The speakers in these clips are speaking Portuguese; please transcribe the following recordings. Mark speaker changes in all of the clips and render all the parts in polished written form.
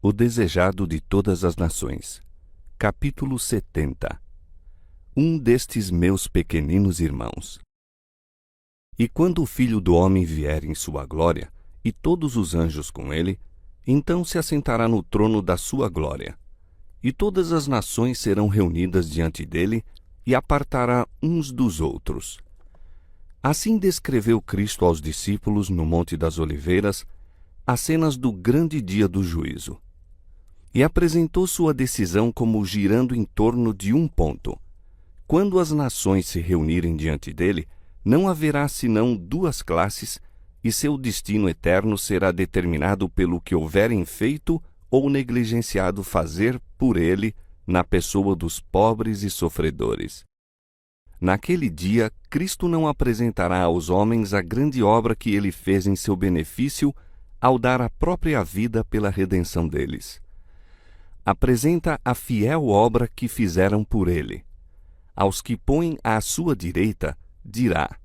Speaker 1: O desejado de todas as nações. Capítulo 70. Um destes meus pequeninos irmãos. E quando o Filho do Homem vier em sua glória, e todos os anjos com ele, então se assentará no trono da sua glória. E todas as nações serão reunidas diante dele, e apartará uns dos outros. Assim descreveu Cristo aos discípulos no Monte das Oliveiras as cenas do grande dia do juízo. E apresentou sua decisão como girando em torno de um ponto. Quando as nações se reunirem diante dele, não haverá senão duas classes, e seu destino eterno será determinado pelo que houverem feito ou negligenciado fazer por ele na pessoa dos pobres e sofredores. Naquele dia, Cristo não apresentará aos homens a grande obra que ele fez em seu benefício ao dar a própria vida pela redenção deles. Apresenta a fiel obra que fizeram por ele. Aos que põem à sua direita, dirá: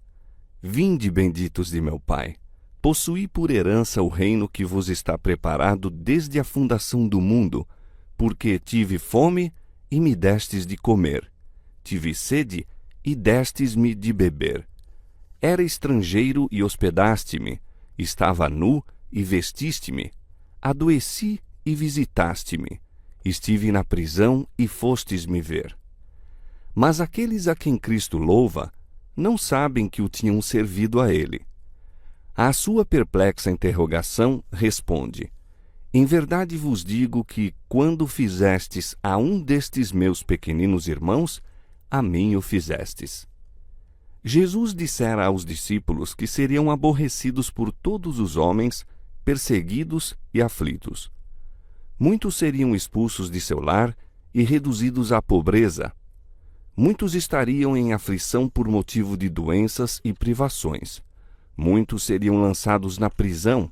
Speaker 1: Vinde, benditos de meu Pai, possuí por herança o reino que vos está preparado desde a fundação do mundo, porque tive fome e me destes de comer, tive sede e destes-me de beber. Era estrangeiro e hospedaste-me, estava nu e vestiste-me, adoeci e visitaste-me. Estive na prisão e fostes-me ver. Mas aqueles a quem Cristo louva não sabem que o tinham servido a ele. À sua perplexa interrogação, responde: Em verdade vos digo que, quando fizestes a um destes meus pequeninos irmãos, a mim o fizestes. Jesus dissera aos discípulos que seriam aborrecidos por todos os homens, perseguidos e aflitos. Muitos seriam expulsos de seu lar e reduzidos à pobreza. Muitos estariam em aflição por motivo de doenças e privações. Muitos seriam lançados na prisão.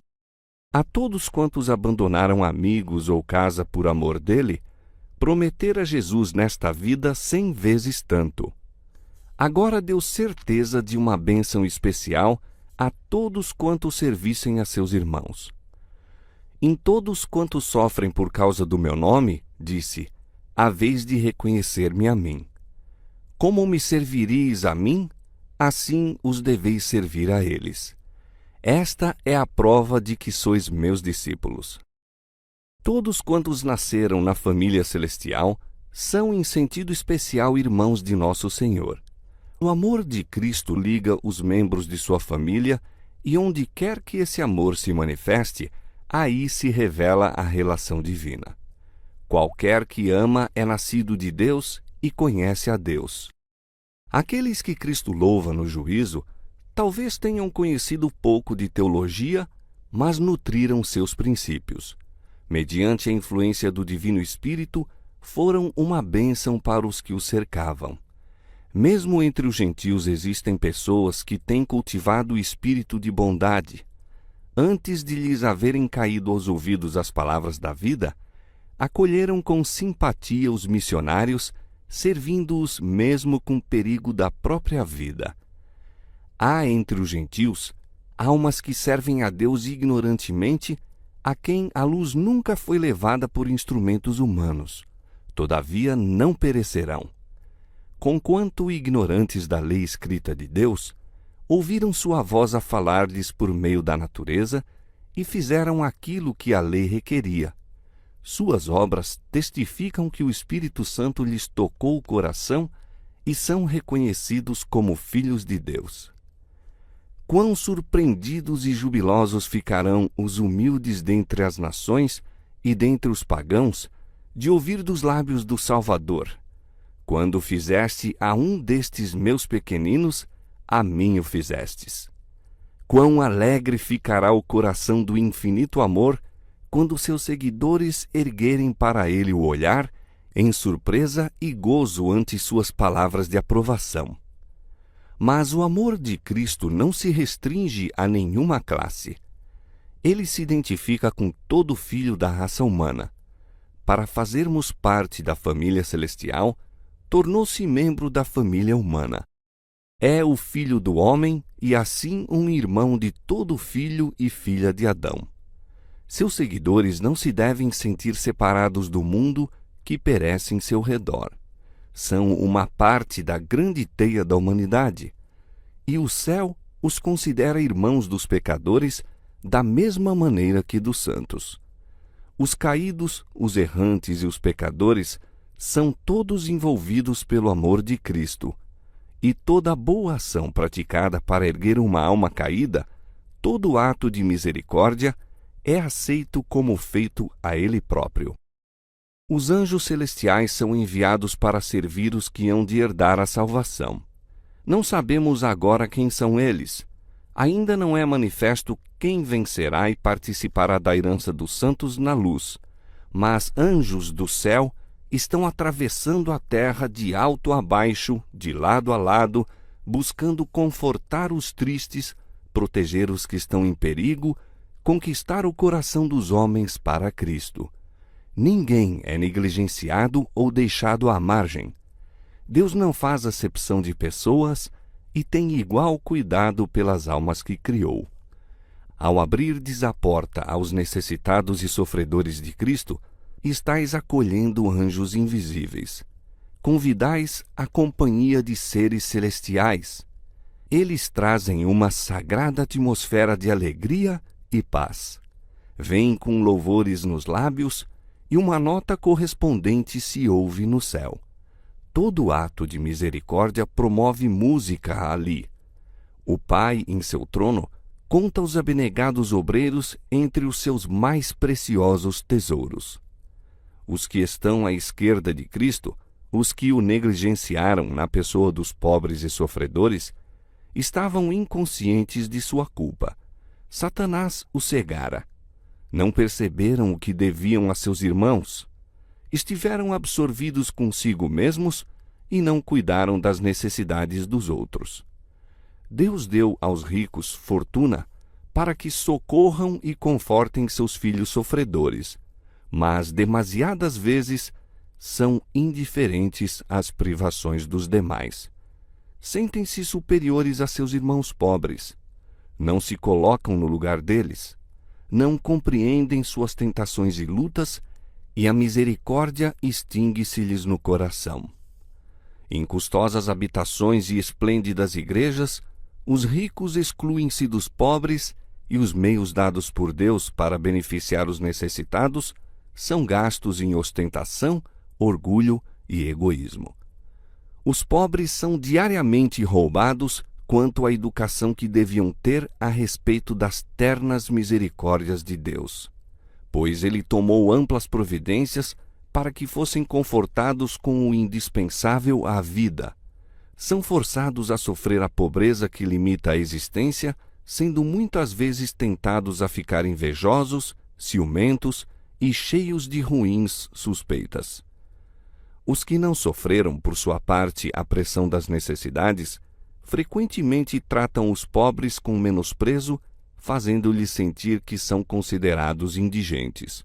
Speaker 1: A todos quantos abandonaram amigos ou casa por amor dele, prometera Jesus nesta vida 100 vezes tanto. Agora deu certeza de uma bênção especial a todos quantos servissem a seus irmãos. Em todos quantos sofrem por causa do meu nome, disse, haveis de reconhecer-me a mim. Como me serviris a mim, assim os deveis servir a eles. Esta é a prova de que sois meus discípulos. Todos quantos nasceram na família celestial são em sentido especial irmãos de nosso Senhor. O amor de Cristo liga os membros de sua família e onde quer que esse amor se manifeste, aí se revela a relação divina. Qualquer que ama é nascido de Deus e conhece a Deus. Aqueles que Cristo louva no juízo, talvez tenham conhecido pouco de teologia, mas nutriram seus princípios. Mediante a influência do Divino Espírito, foram uma bênção para os que o cercavam. Mesmo entre os gentios existem pessoas que têm cultivado o espírito de bondade. Antes de lhes haverem caído aos ouvidos as palavras da vida, acolheram com simpatia os missionários, servindo-os mesmo com perigo da própria vida. Há entre os gentios almas que servem a Deus ignorantemente, a quem a luz nunca foi levada por instrumentos humanos. Todavia não perecerão. Conquanto ignorantes da lei escrita de Deus, ouviram sua voz a falar-lhes por meio da natureza e fizeram aquilo que a lei requeria. Suas obras testificam que o Espírito Santo lhes tocou o coração e são reconhecidos como filhos de Deus. Quão surpreendidos e jubilosos ficarão os humildes dentre as nações e dentre os pagãos de ouvir dos lábios do Salvador: Quando fizeste a um destes meus pequeninos, a mim o fizestes. Quão alegre ficará o coração do infinito amor quando seus seguidores erguerem para ele o olhar em surpresa e gozo ante suas palavras de aprovação. Mas o amor de Cristo não se restringe a nenhuma classe. Ele se identifica com todo filho da raça humana. Para fazermos parte da família celestial, tornou-se membro da família humana. É o filho do homem e assim um irmão de todo filho e filha de Adão. Seus seguidores não se devem sentir separados do mundo que perece em seu redor. São uma parte da grande teia da humanidade. E o céu os considera irmãos dos pecadores da mesma maneira que dos santos. Os caídos, os errantes e os pecadores são todos envolvidos pelo amor de Cristo. E toda boa ação praticada para erguer uma alma caída, todo ato de misericórdia, é aceito como feito a Ele próprio. Os anjos celestiais são enviados para servir os que hão de herdar a salvação. Não sabemos agora quem são eles. Ainda não é manifesto quem vencerá e participará da herança dos santos na luz, mas anjos do céu estão atravessando a terra de alto a baixo, de lado a lado, buscando confortar os tristes, proteger os que estão em perigo, conquistar o coração dos homens para Cristo. Ninguém é negligenciado ou deixado à margem. Deus não faz acepção de pessoas e tem igual cuidado pelas almas que criou. Ao abrirdes a porta aos necessitados e sofredores de Cristo, estais acolhendo anjos invisíveis. Convidais a companhia de seres celestiais. Eles trazem uma sagrada atmosfera de alegria e paz. Vêm com louvores nos lábios e uma nota correspondente se ouve no céu. Todo ato de misericórdia promove música ali. O Pai, em seu trono, conta os abnegados obreiros entre os seus mais preciosos tesouros. Os que estão à esquerda de Cristo, os que o negligenciaram na pessoa dos pobres e sofredores, estavam inconscientes de sua culpa. Satanás os cegara. Não perceberam o que deviam a seus irmãos. Estiveram absorvidos consigo mesmos e não cuidaram das necessidades dos outros. Deus deu aos ricos fortuna para que socorram e confortem seus filhos sofredores, mas demasiadas vezes são indiferentes às privações dos demais. Sentem-se superiores a seus irmãos pobres. Não se colocam no lugar deles. Não compreendem suas tentações e lutas, e a misericórdia extingue-se-lhes no coração. Em custosas habitações e esplêndidas igrejas, os ricos excluem-se dos pobres e os meios dados por Deus para beneficiar os necessitados são gastos em ostentação, orgulho e egoísmo. Os pobres são diariamente roubados quanto à educação que deviam ter a respeito das ternas misericórdias de Deus, pois Ele tomou amplas providências para que fossem confortados com o indispensável à vida. São forçados a sofrer a pobreza que limita a existência, sendo muitas vezes tentados a ficar invejosos, ciumentos e cheios de ruins suspeitas. Os que não sofreram, por sua parte, a pressão das necessidades, frequentemente tratam os pobres com menosprezo, fazendo-lhes sentir que são considerados indigentes.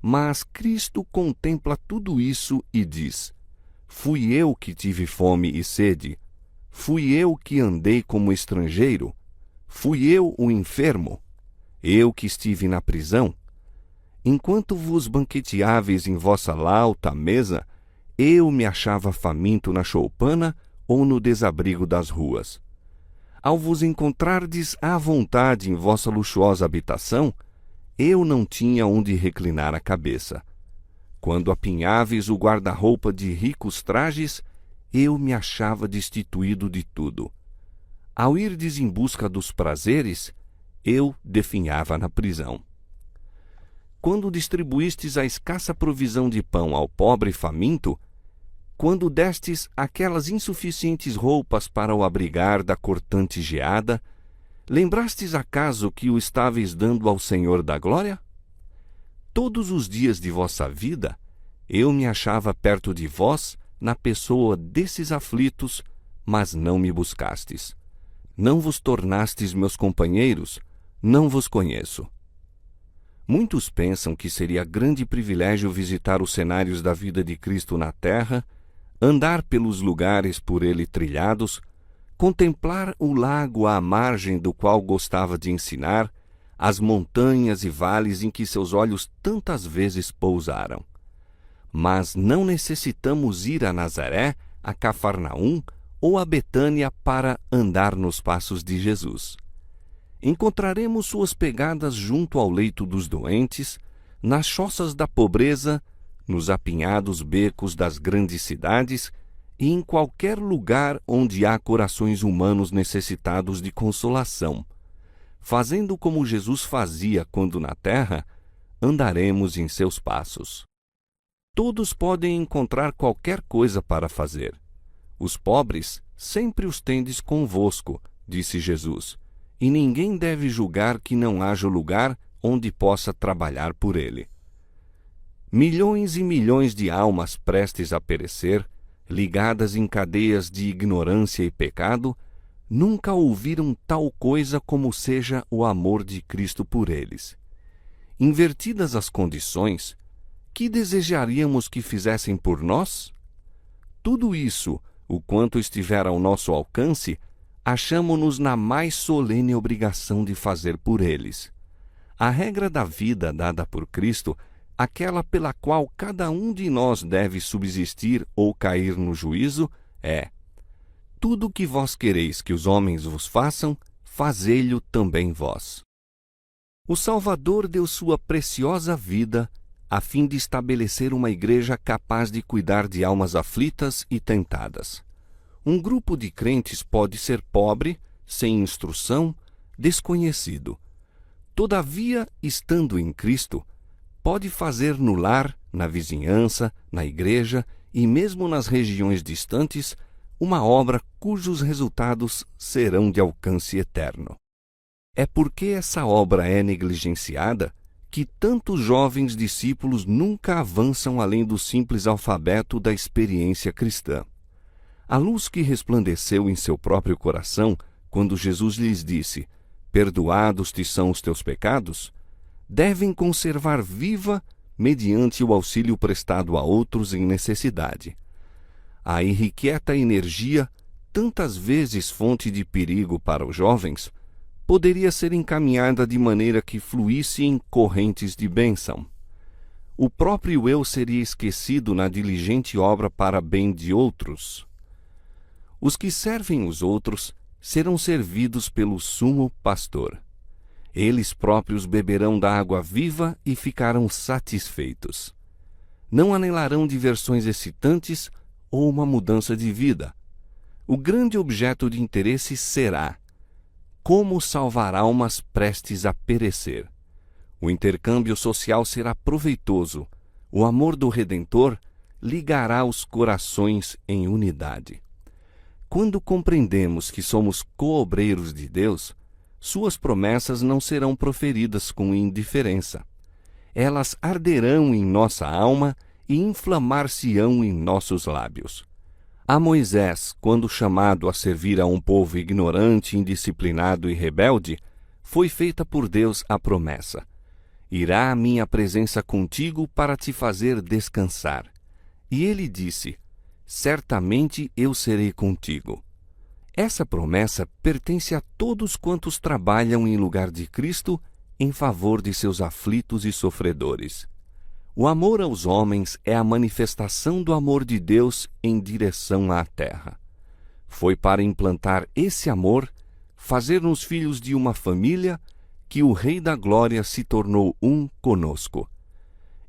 Speaker 1: Mas Cristo contempla tudo isso e diz: Fui eu que tive fome e sede, fui eu que andei como estrangeiro, fui eu o enfermo, eu que estive na prisão. Enquanto vos banqueteáveis em vossa lauta mesa, eu me achava faminto na choupana ou no desabrigo das ruas. Ao vos encontrardes à vontade em vossa luxuosa habitação, eu não tinha onde reclinar a cabeça. Quando apinháveis o guarda-roupa de ricos trajes, eu me achava destituído de tudo. Ao irdes em busca dos prazeres, eu definhava na prisão. Quando distribuístes a escassa provisão de pão ao pobre faminto, quando destes aquelas insuficientes roupas para o abrigar da cortante geada, lembrastes acaso que o estáveis dando ao Senhor da glória? Todos os dias de vossa vida, eu me achava perto de vós na pessoa desses aflitos, mas não me buscastes. Não vos tornastes meus companheiros, não vos conheço. Muitos pensam que seria grande privilégio visitar os cenários da vida de Cristo na terra, andar pelos lugares por ele trilhados, contemplar o lago à margem do qual gostava de ensinar, as montanhas e vales em que seus olhos tantas vezes pousaram. Mas não necessitamos ir a Nazaré, a Cafarnaum ou a Betânia para andar nos passos de Jesus. Encontraremos suas pegadas junto ao leito dos doentes, nas choças da pobreza, nos apinhados becos das grandes cidades e em qualquer lugar onde há corações humanos necessitados de consolação. Fazendo como Jesus fazia quando na terra, andaremos em seus passos. Todos podem encontrar qualquer coisa para fazer. Os pobres sempre os tendes convosco, disse Jesus, e ninguém deve julgar que não haja lugar onde possa trabalhar por ele. Milhões e milhões de almas prestes a perecer, ligadas em cadeias de ignorância e pecado, nunca ouviram tal coisa como seja o amor de Cristo por eles. Invertidas as condições, que desejaríamos que fizessem por nós? Tudo isso, o quanto estiver ao nosso alcance, achamo-nos na mais solene obrigação de fazer por eles. A regra da vida dada por Cristo, aquela pela qual cada um de nós deve subsistir ou cair no juízo, é: tudo o que vós quereis que os homens vos façam, fazei-lho também vós. O Salvador deu sua preciosa vida a fim de estabelecer uma igreja capaz de cuidar de almas aflitas e tentadas. Um grupo de crentes pode ser pobre, sem instrução, desconhecido. Todavia, estando em Cristo, pode fazer no lar, na vizinhança, na igreja e mesmo nas regiões distantes uma obra cujos resultados serão de alcance eterno. É porque essa obra é negligenciada que tantos jovens discípulos nunca avançam além do simples alfabeto da experiência cristã. A luz que resplandeceu em seu próprio coração quando Jesus lhes disse: "Perdoados te são os teus pecados", devem conservar viva mediante o auxílio prestado a outros em necessidade. A irrequieta energia, tantas vezes fonte de perigo para os jovens, poderia ser encaminhada de maneira que fluísse em correntes de bênção. O próprio eu seria esquecido na diligente obra para bem de outros. Os que servem os outros serão servidos pelo sumo pastor. Eles próprios beberão da água viva e ficarão satisfeitos. Não anelarão diversões excitantes ou uma mudança de vida. O grande objeto de interesse será: como salvar almas prestes a perecer. O intercâmbio social será proveitoso. O amor do Redentor ligará os corações em unidade. Quando compreendemos que somos coobreiros de Deus, suas promessas não serão proferidas com indiferença. Elas arderão em nossa alma e inflamar-se-ão em nossos lábios. A Moisés, quando chamado a servir a um povo ignorante, indisciplinado e rebelde, foi feita por Deus a promessa: irá a minha presença contigo para te fazer descansar. E ele disse: certamente eu serei contigo. Essa promessa pertence a todos quantos trabalham em lugar de Cristo em favor de seus aflitos e sofredores. O amor aos homens é a manifestação do amor de Deus em direção à terra. Foi para implantar esse amor, fazer-nos filhos de uma família, que o Rei da Glória se tornou um conosco.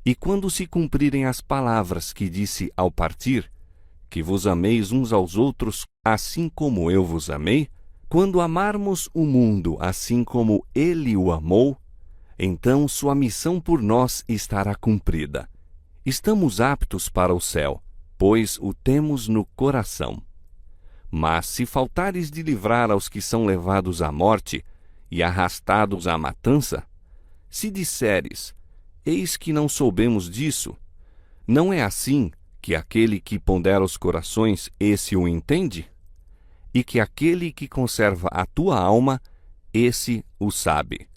Speaker 1: E quando se cumprirem as palavras que disse ao partir, que vos ameis uns aos outros assim como eu vos amei, quando amarmos o mundo assim como ele o amou, então sua missão por nós estará cumprida. Estamos aptos para o céu, pois o temos no coração. Mas se faltares de livrar aos que são levados à morte e arrastados à matança, se disseres: eis que não soubemos disso, não é assim que aquele que pondera os corações, esse o entende? E que aquele que conserva a tua alma, esse o sabe.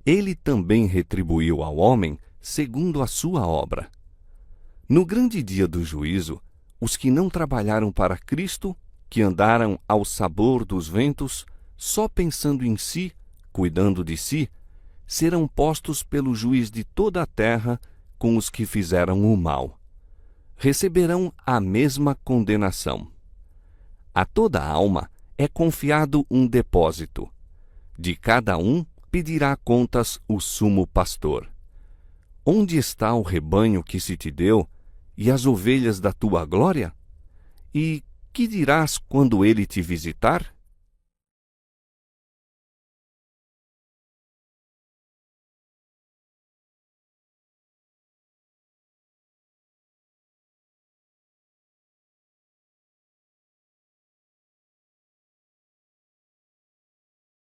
Speaker 1: Ele também retribuiu ao homem segundo a sua obra. No grande dia do juízo, os que não trabalharam para Cristo, que andaram ao sabor dos ventos, só pensando em si, cuidando de si, serão postos pelo juiz de toda a terra com os que fizeram o mal. Receberão a mesma condenação. A toda alma é confiado um depósito. De cada um pedirá contas o sumo pastor. Onde está o rebanho que se te deu e as ovelhas da tua glória? E que dirás quando ele te visitar?